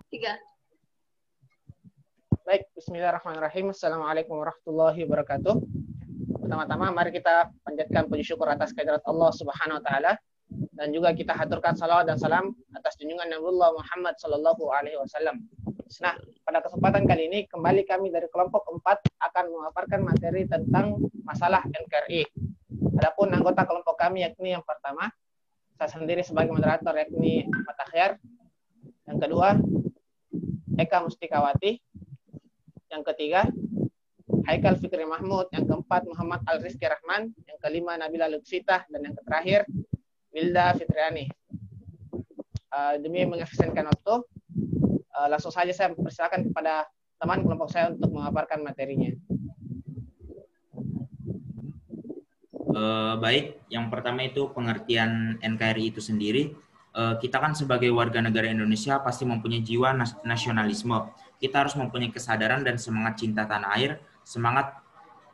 Tiga. Baik, bismillahirrahmanirrahim. Assalamualaikum warahmatullahi wabarakatuh. Pertama-tama mari kita panjatkan puji syukur atas kehadirat Allah Subhanahu wa taala dan juga kita haturkan salawat dan salam atas junjungan Nabiullah Muhammad sallallahu alaihi wasallam. Nah, pada kesempatan kali ini kembali kami dari kelompok 4 akan memaparkan materi tentang masalah NKRI. Adapun anggota kelompok kami yakni yang pertama, saya sendiri sebagai moderator yakni Ahmad Akhyar. Yang kedua, Eka Mustikawati. Yang ketiga, Haikal Fikri Mahmud. Yang keempat, Muhammad Al Rizky Rahman. Yang kelima, Nabila Lutfitah. Dan yang terakhir, Wilda Fitriani. Demi mengefisienkan waktu, langsung saja saya persilakan kepada teman kelompok saya untuk memaparkan materinya. Baik, yang pertama itu pengertian NKRI itu sendiri. Kita kan sebagai warga negara Indonesia pasti mempunyai jiwa nasionalisme. Kita harus mempunyai kesadaran dan semangat cinta tanah air, semangat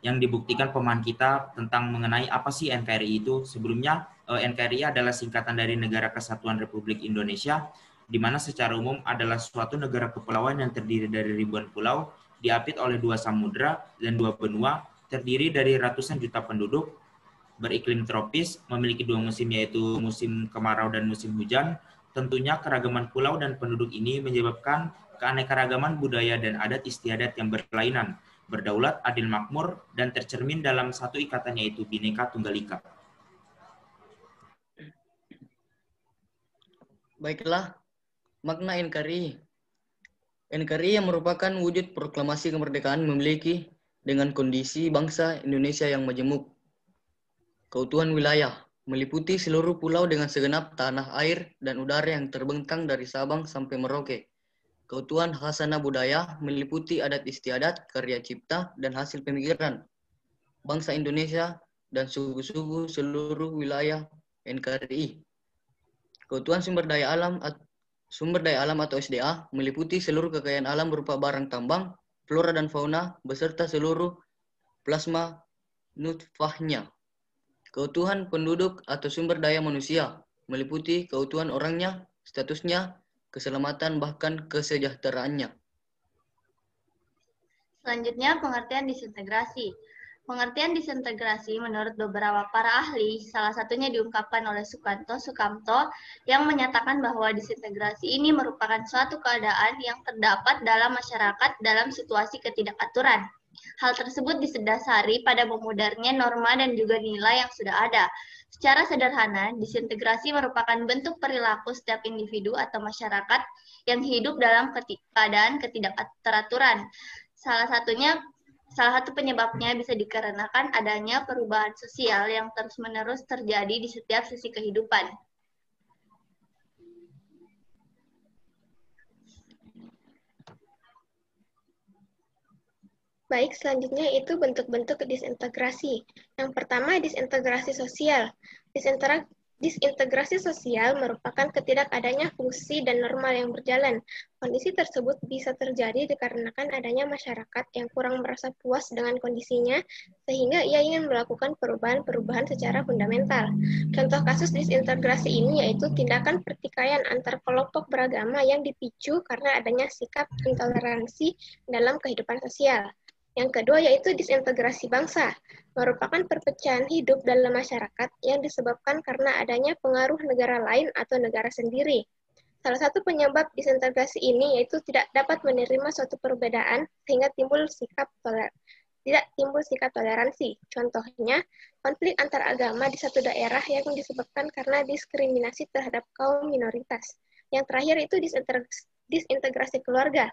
yang dibuktikan pemahaman kita tentang mengenai apa sih NKRI itu. Sebelumnya, NKRI adalah singkatan dari Negara Kesatuan Republik Indonesia, di mana secara umum adalah suatu negara kepulauan yang terdiri dari ribuan pulau, diapit oleh 2 samudra dan 2 benua, terdiri dari ratusan juta penduduk, beriklim tropis, memiliki 2 musim yaitu musim kemarau dan musim hujan. Tentunya keragaman pulau dan penduduk ini menyebabkan keanekaragaman budaya dan adat istiadat yang berkelainan, berdaulat, adil makmur, dan tercermin dalam satu ikatan yaitu Bhinneka Tunggal Ika. Baiklah, makna NKRI. NKRI yang merupakan wujud proklamasi kemerdekaan memiliki dengan kondisi bangsa Indonesia yang majemuk. Keutuhan wilayah meliputi seluruh pulau dengan segenap tanah air dan udara yang terbentang dari Sabang sampai Merauke. Keutuhan khasanah budaya meliputi adat istiadat, karya cipta, dan hasil pemikiran bangsa Indonesia dan suku-suku seluruh wilayah NKRI. Keutuhan sumber daya alam atau SDA meliputi seluruh kekayaan alam berupa barang tambang, flora dan fauna, beserta seluruh plasma nutfahnya. Keutuhan penduduk atau sumber daya manusia meliputi keutuhan orangnya, statusnya, keselamatan, bahkan kesejahteraannya. Selanjutnya, pengertian disintegrasi. Pengertian disintegrasi menurut beberapa para ahli, salah satunya diungkapkan oleh Sukamto yang menyatakan bahwa disintegrasi ini merupakan suatu keadaan yang terdapat dalam masyarakat dalam situasi ketidakaturan. Hal tersebut didasari pada memudarnya norma dan juga nilai yang sudah ada. Secara sederhana, disintegrasi merupakan bentuk perilaku setiap individu atau masyarakat yang hidup dalam keadaan ketidakteraturan. Salah satu penyebabnya bisa dikarenakan adanya perubahan sosial yang terus-menerus terjadi di setiap sisi kehidupan. Baik, selanjutnya itu bentuk-bentuk disintegrasi. Yang pertama, disintegrasi sosial. Disintegrasi sosial merupakan ketidakadanya fungsi dan norma yang berjalan. Kondisi tersebut bisa terjadi dikarenakan adanya masyarakat yang kurang merasa puas dengan kondisinya, sehingga ia ingin melakukan perubahan-perubahan secara fundamental. Contoh kasus disintegrasi ini yaitu tindakan pertikaian antar kelompok beragama yang dipicu karena adanya sikap intoleransi dalam kehidupan sosial. Yang kedua yaitu disintegrasi bangsa, merupakan perpecahan hidup dalam masyarakat yang disebabkan karena adanya pengaruh negara lain atau negara sendiri. Salah satu penyebab disintegrasi ini yaitu tidak dapat menerima suatu perbedaan sehingga tidak timbul sikap toleransi. Contohnya, konflik antar agama di satu daerah yang disebabkan karena diskriminasi terhadap kaum minoritas. Yang terakhir itu disintegrasi keluarga.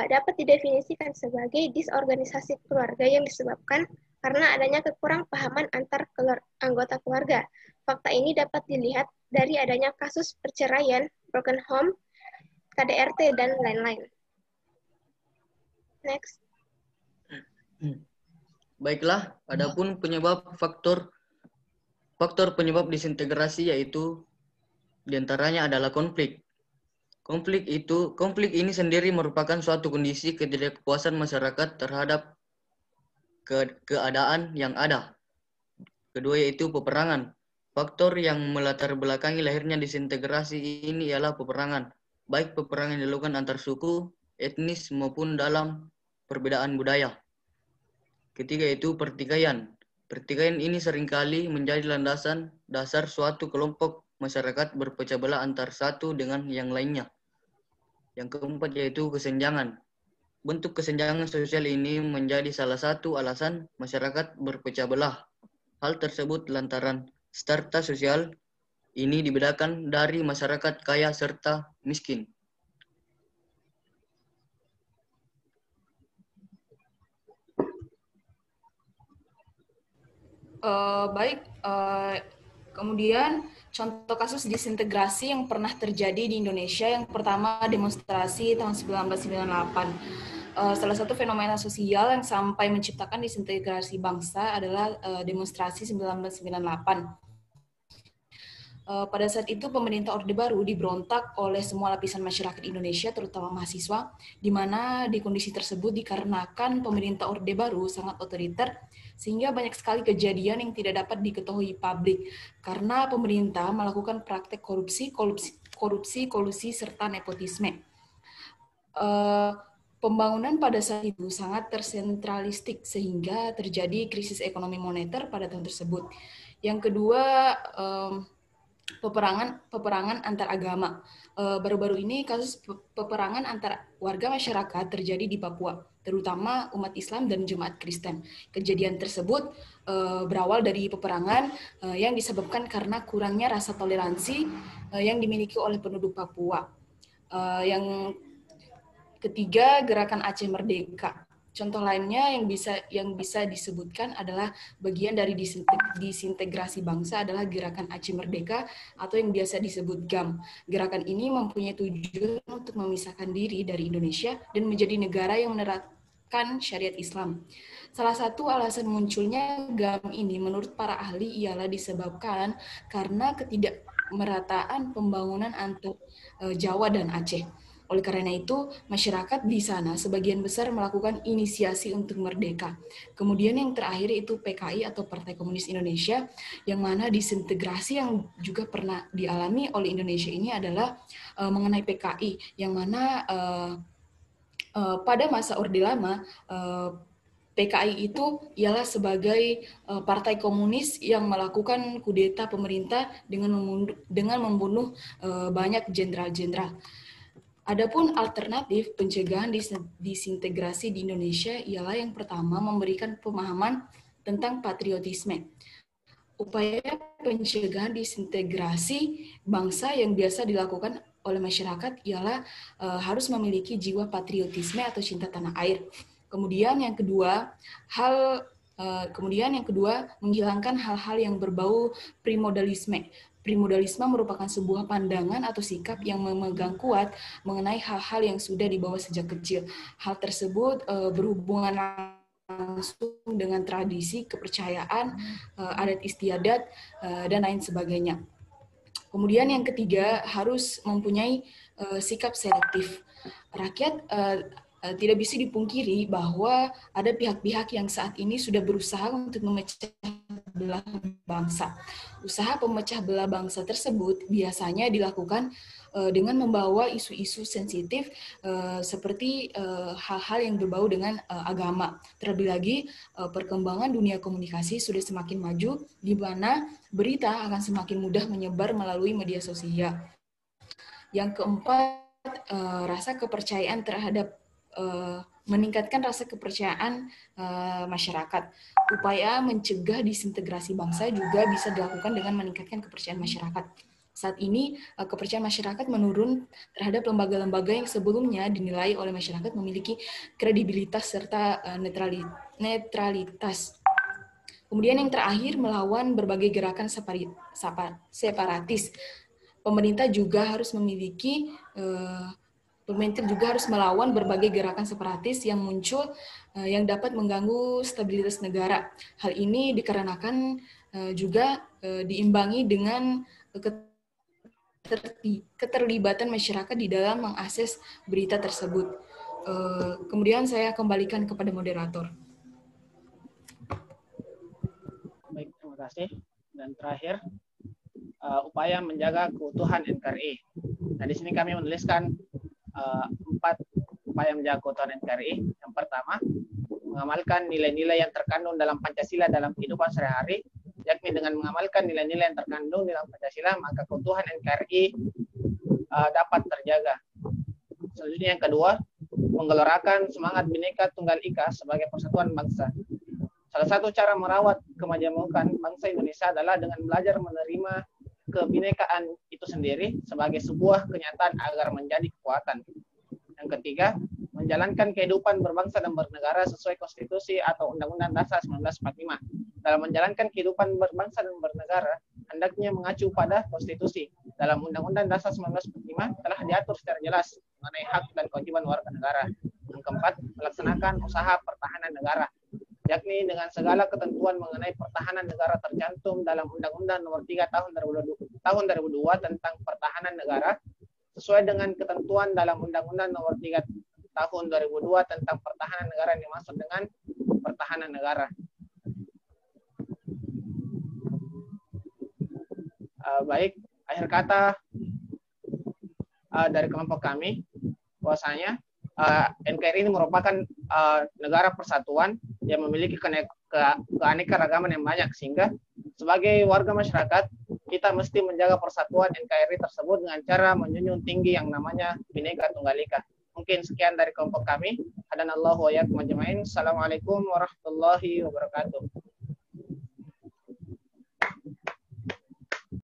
Dapat didefinisikan sebagai disorganisasi keluarga yang disebabkan karena adanya kekurang pahaman antar anggota keluarga. Fakta ini dapat dilihat dari adanya kasus perceraian, broken home, KDRT, dan lain-lain. Next. Baiklah, adapun faktor penyebab disintegrasi yaitu diantaranya adalah konflik. Konflik ini sendiri merupakan suatu kondisi ketidakpuasan masyarakat terhadap keadaan yang ada. Kedua yaitu peperangan. Faktor yang melatar belakangi lahirnya disintegrasi ini ialah peperangan. baik peperangan yang dilakukan antar suku, etnis, maupun dalam perbedaan budaya. Ketiga itu pertikaian. Pertikaian ini seringkali menjadi landasan dasar suatu kelompok masyarakat berpecah belah antar satu dengan yang lainnya. Yang keempat yaitu kesenjangan. Bentuk kesenjangan sosial ini menjadi salah satu alasan masyarakat berpecah belah. Hal tersebut lantaran strata sosial ini dibedakan dari masyarakat kaya serta miskin. Baik, kemudian contoh kasus disintegrasi yang pernah terjadi di Indonesia, yang pertama demonstrasi tahun 1998. Salah satu fenomena sosial yang sampai menciptakan disintegrasi bangsa adalah demonstrasi 1998. Pada saat itu pemerintah Orde Baru diberontak oleh semua lapisan masyarakat Indonesia, terutama mahasiswa, di mana di kondisi tersebut dikarenakan pemerintah Orde Baru sangat otoriter, sehingga banyak sekali kejadian yang tidak dapat diketahui publik, karena pemerintah melakukan praktek korupsi, kolusi, serta nepotisme. Pembangunan pada saat itu sangat tersentralistik, sehingga terjadi krisis ekonomi moneter pada tahun tersebut. Yang kedua, peperangan antar agama. Baru-baru ini kasus peperangan antar warga masyarakat terjadi di Papua, terutama umat Islam dan jemaat Kristen. Kejadian tersebut berawal dari peperangan yang disebabkan karena kurangnya rasa toleransi yang dimiliki oleh penduduk Papua. Yang ketiga, gerakan Aceh Merdeka. Contoh lainnya yang bisa disebutkan adalah bagian dari disintegrasi bangsa adalah gerakan Aceh Merdeka atau yang biasa disebut GAM. Gerakan ini mempunyai tujuan untuk memisahkan diri dari Indonesia dan menjadi negara yang menerapkan syariat Islam. Salah satu alasan munculnya GAM ini menurut para ahli ialah disebabkan karena ketidakmerataan pembangunan antar Jawa dan Aceh. Oleh karena itu, masyarakat di sana sebagian besar melakukan inisiasi untuk merdeka. Kemudian yang terakhir itu PKI atau Partai Komunis Indonesia, yang mana disintegrasi yang juga pernah dialami oleh Indonesia ini adalah mengenai PKI, yang mana pada masa Orde Lama, PKI itu ialah sebagai partai komunis yang melakukan kudeta pemerintah dengan membunuh banyak jenderal-jenderal. Adapun alternatif pencegahan disintegrasi di Indonesia ialah yang pertama memberikan pemahaman tentang patriotisme. Upaya pencegahan disintegrasi bangsa yang biasa dilakukan oleh masyarakat ialah harus memiliki jiwa patriotisme atau cinta tanah air. Kemudian yang kedua, menghilangkan hal-hal yang berbau primodalisme. Primodalisme merupakan sebuah pandangan atau sikap yang memegang kuat mengenai hal-hal yang sudah dibawa sejak kecil. Hal tersebut berhubungan langsung dengan tradisi, kepercayaan, adat istiadat, dan lain sebagainya. Kemudian yang ketiga, harus mempunyai sikap selektif. Rakyat tidak bisa dipungkiri bahwa ada pihak-pihak yang saat ini sudah berusaha untuk memecah belah bangsa. Usaha pemecah belah bangsa tersebut biasanya dilakukan dengan membawa isu-isu sensitif seperti hal-hal yang berbau dengan agama. Terlebih lagi, perkembangan dunia komunikasi sudah semakin maju, di mana berita akan semakin mudah menyebar melalui media sosial. Yang keempat, rasa kepercayaan terhadap meningkatkan rasa kepercayaan masyarakat. Upaya mencegah disintegrasi bangsa juga bisa dilakukan dengan meningkatkan kepercayaan masyarakat. Saat ini, kepercayaan masyarakat menurun terhadap lembaga-lembaga yang sebelumnya dinilai oleh masyarakat memiliki kredibilitas serta netralitas. Kemudian yang terakhir, melawan berbagai gerakan separatis. Pemerintah juga harus melawan berbagai gerakan separatis yang muncul yang dapat mengganggu stabilitas negara. Hal ini dikarenakan juga diimbangi dengan keterlibatan masyarakat di dalam mengakses berita tersebut. Kemudian saya kembalikan kepada moderator. Baik, terima kasih. Dan terakhir, upaya menjaga keutuhan NKRI. Nah, di sini kami menuliskan 4 upaya menjaga keutuhan NKRI. Yang pertama, mengamalkan nilai-nilai yang terkandung dalam Pancasila dalam kehidupan sehari-hari, yakni dengan mengamalkan nilai-nilai yang terkandung dalam Pancasila, maka keutuhan NKRI dapat terjaga. Selanjutnya yang kedua, menggelorakan semangat Bhinneka Tunggal Ika sebagai persatuan bangsa. Salah satu cara merawat kemajemukan bangsa Indonesia adalah dengan belajar menerima kebinekaan itu sendiri sebagai sebuah kenyataan agar menjadi kekuatan. Yang ketiga, menjalankan kehidupan berbangsa dan bernegara sesuai konstitusi atau Undang-Undang Dasar 1945. Dalam menjalankan kehidupan berbangsa dan bernegara, hendaknya mengacu pada konstitusi. Dalam Undang-Undang Dasar 1945 telah diatur secara jelas mengenai hak dan kewajiban warga negara. Yang keempat, melaksanakan usaha pertahanan negara, yakni dengan segala ketentuan mengenai pertahanan negara tercantum dalam Undang-Undang Nomor 3 Tahun 2002 tentang Pertahanan Negara, sesuai dengan ketentuan dalam Undang-Undang Nomor 3 Tahun 2002 tentang Pertahanan Negara yang dimaksud dengan pertahanan negara. Baik, akhir kata dari kelompok kami, bahwasanya NKRI ini merupakan negara persatuan yang memiliki keanekaragaman yang banyak, sehingga sebagai warga masyarakat kita mesti menjaga persatuan NKRI tersebut dengan cara menjunjung tinggi yang namanya Bhinneka Tunggal Ika. Mungkin sekian dari kelompok kami. Hadanallahu wa iyyakum ajmain. Assalamualaikum warahmatullahi wabarakatuh.